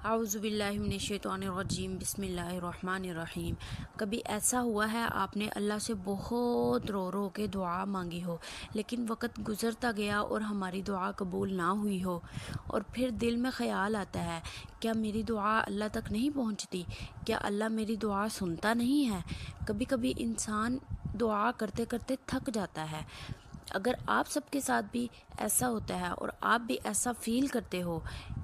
اعوذ باللہ من الشیطان الرجیم بسم اللہ الرحمن الرحیم۔ کبھی ایسا ہوا ہے آپ نے اللہ سے بہت رو رو کے دعا مانگی ہو، لیکن وقت گزرتا گیا اور ہماری دعا قبول نہ ہوئی ہو، اور پھر دل میں خیال آتا ہے کیا میری دعا اللہ تک نہیں پہنچتی؟ کیا اللہ میری دعا سنتا نہیں ہے؟ کبھی کبھی انسان دعا کرتے کرتے تھک جاتا ہے۔ اگر آپ سب کے ساتھ بھی ایسا ہوتا ہے اور آپ بھی ایسا فیل کرتے ہو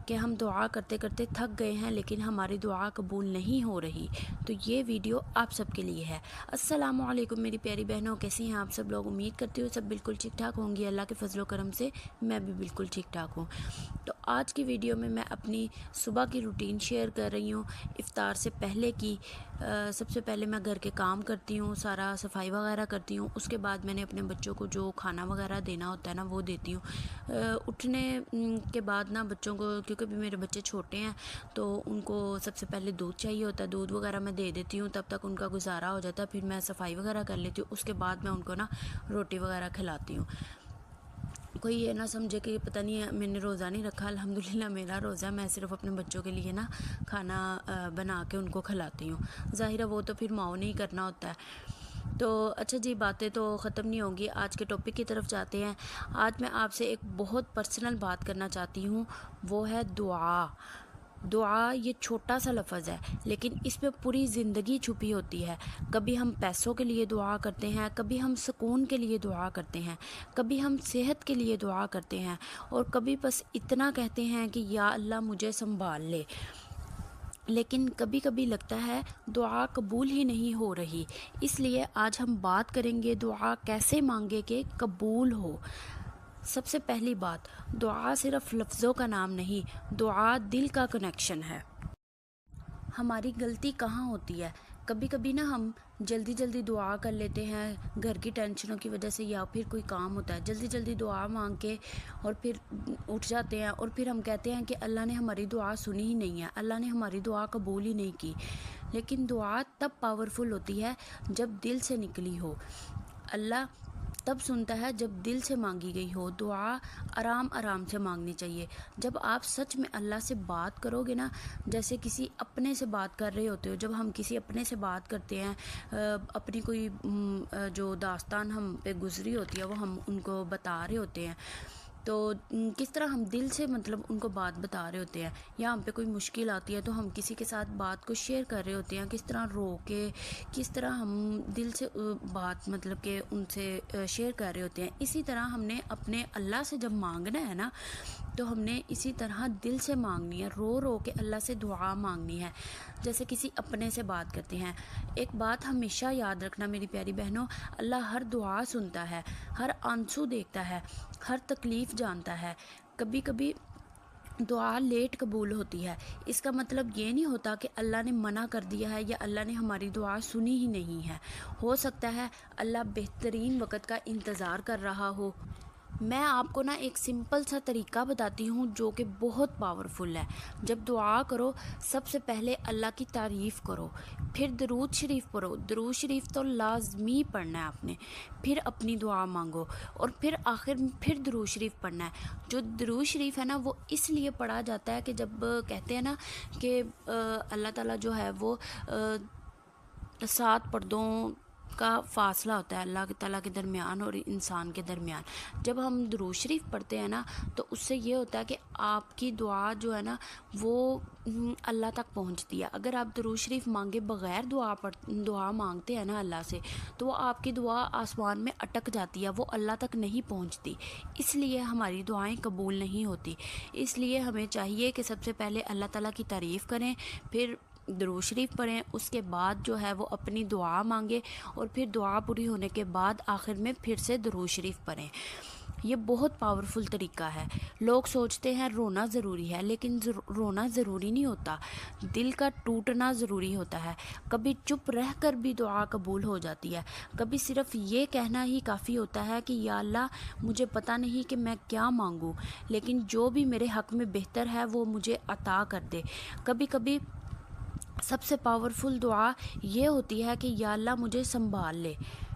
کہ ہم دعا کرتے کرتے تھک گئے ہیں لیکن ہماری دعا قبول نہیں ہو رہی، تو یہ ویڈیو آپ سب کے لیے ہے۔ السلام علیکم میری پیاری بہنوں، کیسی ہیں آپ سب لوگ؟ امید کرتی ہوں سب بالکل ٹھیک ٹھاک ہوں گی۔ اللہ کے فضل و کرم سے میں بھی بالکل ٹھیک ٹھاک ہوں۔ تو آج کی ویڈیو میں اپنی صبح کی روٹین شیئر کر رہی ہوں، افطار سے پہلے کی۔ سب سے پہلے میں گھر کے کام کرتی ہوں، سارا صفائی وغیرہ کرتی ہوں، اس کے بعد میں نے اپنے بچوں کو جو کھانا وغیرہ دینا ہوتا ہے نا وہ دیتی ہوں۔ اٹھنے کے بعد نا بچوں کو، کیونکہ بھی میرے بچے چھوٹے ہیں تو ان کو سب سے پہلے دودھ چاہیے ہوتا ہے، دودھ وغیرہ میں دے دیتی ہوں، تب تک ان کا گزارا ہو جاتا ہے، پھر میں صفائی وغیرہ کر لیتی ہوں، اس کے بعد میں ان کو نا روٹی وغیرہ کھلاتی ہوں۔ کوئی یہ نہ سمجھے کہ پتہ نہیں میں نے روزہ نہیں رکھا، الحمدللہ میرا روزہ ہے، میں صرف اپنے بچوں کے لیے نا کھانا بنا کے ان کو کھلاتی ہوں۔ ظاہر ہے وہ تو پھر ماؤں نے ہی کرنا ہوتا ہے۔ تو اچھا جی، باتیں تو ختم نہیں ہوں گی، آج کے ٹاپک کی طرف جاتے ہیں۔ آج میں آپ سے ایک بہت پرسنل بات کرنا چاہتی ہوں، وہ ہے دعا۔ دعا یہ چھوٹا سا لفظ ہے لیکن اس پہ پوری زندگی چھپی ہوتی ہے۔ کبھی ہم پیسوں کے لیے دعا کرتے ہیں، کبھی ہم سکون کے لیے دعا کرتے ہیں، کبھی ہم صحت کے لیے دعا کرتے ہیں، اور کبھی بس اتنا کہتے ہیں کہ یا اللہ مجھے سنبھال لے۔ لیکن کبھی کبھی لگتا ہے دعا قبول ہی نہیں ہو رہی، اس لیے آج ہم بات کریں گے دعا کیسے مانگے کہ قبول ہو۔ سب سے پہلی بات، دعا صرف لفظوں کا نام نہیں، دعا دل کا کنیکشن ہے۔ ہماری غلطی کہاں ہوتی ہے؟ کبھی کبھی نا ہم جلدی جلدی دعا کر لیتے ہیں، گھر کی ٹینشنوں کی وجہ سے یا پھر کوئی کام ہوتا ہے، جلدی جلدی دعا مانگ کے اور پھر اٹھ جاتے ہیں، اور پھر ہم کہتے ہیں کہ اللہ نے ہماری دعا سنی ہی نہیں ہے، اللہ نے ہماری دعا قبول ہی نہیں کی۔ لیکن دعا تب پاورفل ہوتی ہے جب دل سے نکلی ہو۔ اللہ تب سنتا ہے جب دل سے مانگی گئی ہو۔ دعا آرام آرام سے مانگنی چاہیے۔ جب آپ سچ میں اللہ سے بات کرو گے نا، جیسے کسی اپنے سے بات کر رہے ہوتے ہو، جب ہم کسی اپنے سے بات کرتے ہیں، اپنی کوئی جو داستان ہم پہ گزری ہوتی ہے وہ ہم ان کو بتا رہے ہوتے ہیں، تو کس طرح ہم دل سے مطلب ان کو بات بتا رہے ہوتے ہیں، یا ہم پہ کوئی مشکل آتی ہے تو ہم کسی کے ساتھ بات کو شیئر کر رہے ہوتے ہیں، کس طرح رو کے، کس طرح ہم دل سے بات مطلب کہ ان سے شیئر کر رہے ہوتے ہیں۔ اسی طرح ہم نے اپنے اللہ سے جب مانگنا ہے نا، تو ہم نے اسی طرح دل سے مانگنی ہے، رو رو کے اللہ سے دعا مانگنی ہے، جیسے کسی اپنے سے بات کرتے ہیں۔ ایک بات ہمیشہ یاد رکھنا میری پیاری بہنوں، اللہ ہر دعا سنتا ہے، ہر آنسو دیکھتا ہے، ہر تکلیف جانتا ہے۔ کبھی کبھی دعا لیٹ قبول ہوتی ہے، اس کا مطلب یہ نہیں ہوتا کہ اللہ نے منع کر دیا ہے یا اللہ نے ہماری دعا سنی ہی نہیں ہے۔ ہو سکتا ہے اللہ بہترین وقت کا انتظار کر رہا ہو۔ میں آپ کو نا ایک سمپل سا طریقہ بتاتی ہوں جو کہ بہت پاورفل ہے۔ جب دعا کرو سب سے پہلے اللہ کی تعریف کرو، پھر درود شریف پڑھو، درود شریف تو لازمی پڑھنا ہے آپ نے، پھر اپنی دعا مانگو، اور پھر آخر میں پھر درود شریف پڑھنا ہے۔ جو درود شریف ہے نا وہ اس لیے پڑھا جاتا ہے کہ جب کہتے ہیں نا کہ اللہ تعالیٰ جو ہے وہ 7 پردوں کا فاصلہ ہوتا ہے اللہ تعالیٰ کے درمیان اور انسان کے درمیان۔ جب ہم درود شریف پڑھتے ہیں نا تو اس سے یہ ہوتا ہے کہ آپ کی دعا جو ہے نا وہ اللہ تک پہنچتی ہے۔ اگر آپ درود شریف مانگے بغیر دعا مانگتے ہیں نا اللہ سے، تو وہ آپ کی دعا آسمان میں اٹک جاتی ہے، وہ اللہ تک نہیں پہنچتی، اس لیے ہماری دعائیں قبول نہیں ہوتی۔ اس لیے ہمیں چاہیے کہ سب سے پہلے اللہ تعالیٰ کی تعریف کریں، پھر درود شریف پڑھیں، اس کے بعد جو ہے وہ اپنی دعا مانگے، اور پھر دعا پوری ہونے کے بعد آخر میں پھر سے درود شریف پڑھیں۔ یہ بہت پاورفل طریقہ ہے۔ لوگ سوچتے ہیں رونا ضروری ہے، لیکن رونا ضروری نہیں ہوتا، دل کا ٹوٹنا ضروری ہوتا ہے۔ کبھی چپ رہ کر بھی دعا قبول ہو جاتی ہے، کبھی صرف یہ کہنا ہی کافی ہوتا ہے کہ یا اللہ مجھے پتہ نہیں کہ میں کیا مانگوں، لیکن جو بھی میرے حق میں بہتر ہے وہ مجھے عطا کر دے۔ کبھی کبھی سب سے پاورفل دعا یہ ہوتی ہے کہ یا اللہ مجھے سنبھال لے۔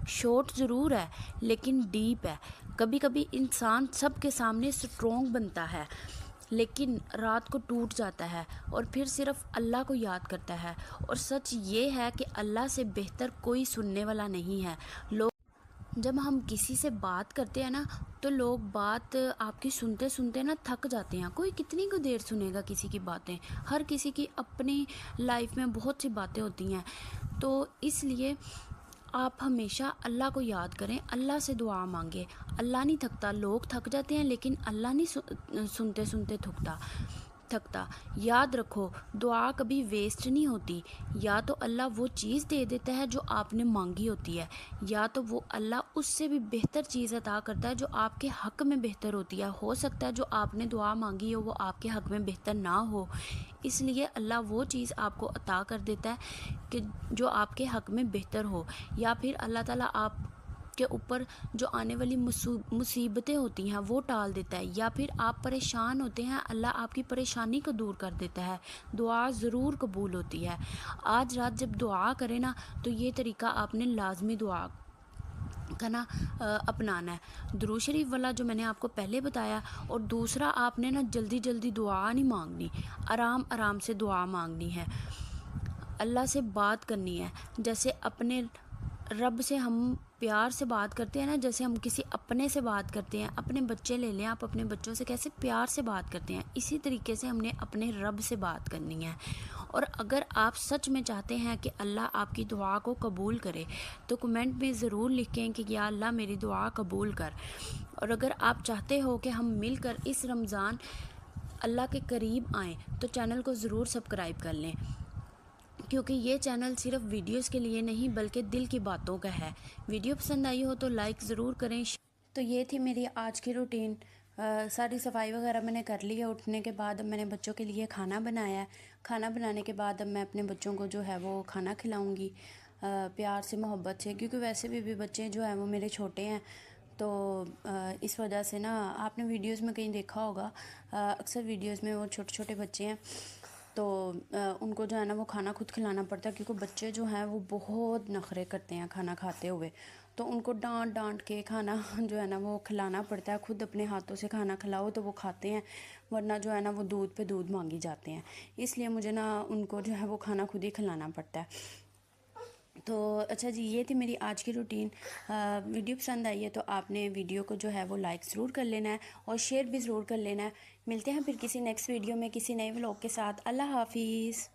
شارٹ ضرور ہے لیکن ڈیپ ہے۔ کبھی کبھی انسان سب کے سامنے سٹرونگ بنتا ہے، لیکن رات کو ٹوٹ جاتا ہے اور پھر صرف اللہ کو یاد کرتا ہے. اور سچ یہ ہے کہ اللہ سے بہتر کوئی سننے والا نہیں ہے. جب ہم کسی سے بات کرتے ہیں نا تو لوگ بات آپ کی سنتے سنتے نا تھک جاتے ہیں. کوئی کتنی کو دیر سنے گا کسی کی باتیں. ہر کسی کی اپنی لائف میں بہت سی باتیں ہوتی ہیں. تو اس لیے آپ ہمیشہ اللہ کو یاد کریں, اللہ سے دعا مانگیں. اللہ نہیں تھکتا. لوگ تھک جاتے ہیں لیکن اللہ نہیں سنتے سنتے تھکتا. یاد رکھو, دعا کبھی ویسٹ نہیں ہوتی. یا تو اللہ وہ چیز دے دیتا ہے جو آپ نے مانگی ہوتی ہے, یا تو وہ اللہ اس سے بھی بہتر چیز عطا کرتا ہے جو آپ کے حق میں بہتر ہوتی ہے. ہو سکتا ہے جو آپ نے دعا مانگی ہو وہ آپ کے حق میں بہتر نہ ہو, اس لیے اللہ وہ چیز آپ کو عطا کر دیتا ہے کہ جو آپ کے حق میں بہتر ہو. یا پھر اللہ تعالیٰ آپ کے اوپر جو آنے والی مصیبتیں ہوتی ہیں وہ ٹال دیتا ہے. یا پھر آپ پریشان ہوتے ہیں, اللہ آپ کی پریشانی کو دور کر دیتا ہے. دعا ضرور قبول ہوتی ہے. آج رات جب دعا کریں نا تو یہ طریقہ آپ نے لازمی دعا کا نا اپنانا ہے. درود شریف والا جو میں نے آپ کو پہلے بتایا, اور دوسرا آپ نے نا جلدی جلدی دعا نہیں مانگنی, آرام آرام سے دعا مانگنی ہے. اللہ سے بات کرنی ہے جیسے اپنے رب سے ہم پیار سے بات کرتے ہیں نا, جیسے ہم کسی اپنے سے بات کرتے ہیں. اپنے بچے لے لیں, آپ اپنے بچوں سے کیسے پیار سے بات کرتے ہیں, اسی طریقے سے ہم نے اپنے رب سے بات کرنی ہے. اور اگر آپ سچ میں چاہتے ہیں کہ اللہ آپ کی دعا کو قبول کرے تو کمنٹ میں ضرور لکھیں کہ یا اللہ میری دعا قبول کر. اور اگر آپ چاہتے ہو کہ ہم مل کر اس رمضان اللہ کے قریب آئیں تو چینل کو ضرور سبسکرائب کر لیں, کیونکہ یہ چینل صرف ویڈیوز کے لیے نہیں بلکہ دل کی باتوں کا ہے. ویڈیو پسند آئی ہو تو لائک ضرور کریں. تو یہ تھی میری آج کی روٹین. ساری صفائی وغیرہ میں نے کر لی ہے. اٹھنے کے بعد اب میں نے بچوں کے لیے کھانا بنایا ہے. کھانا بنانے کے بعد اب میں اپنے بچوں کو جو ہے وہ کھانا کھلاؤں گی پیار سے محبت سے, کیونکہ ویسے بھی بچے جو ہیں وہ میرے چھوٹے ہیں. تو اس وجہ سے نا آپ نے ویڈیوز میں کہیں دیکھا ہوگا, اکثر ویڈیوز میں وہ چھوٹے چھوٹے بچے ہیں تو ان کو جو ہے نا وہ کھانا خود کھلانا پڑتا ہے, کیونکہ بچے جو ہیں وہ بہت نخرے کرتے ہیں کھانا کھاتے ہوئے. تو ان کو ڈانٹ ڈانٹ کے کھانا جو ہے نا وہ کھلانا پڑتا ہے. خود اپنے ہاتھوں سے کھانا کھلاؤ تو وہ کھاتے ہیں, ورنہ جو ہے نا وہ دودھ پہ دودھ مانگی جاتے ہیں. اس لیے مجھے نا ان کو جو ہے وہ کھانا خود ہی کھلانا پڑتا ہے. تو اچھا جی, یہ تھی میری آج کی روٹین. ویڈیو پسند آئی ہے تو آپ نے ویڈیو کو جو ہے وہ لائک ضرور کر لینا ہے اور شیئر بھی ضرور کر لینا ہے. ملتے ہیں پھر کسی نیکسٹ ویڈیو میں کسی نئے ولاگ کے ساتھ. اللہ حافظ.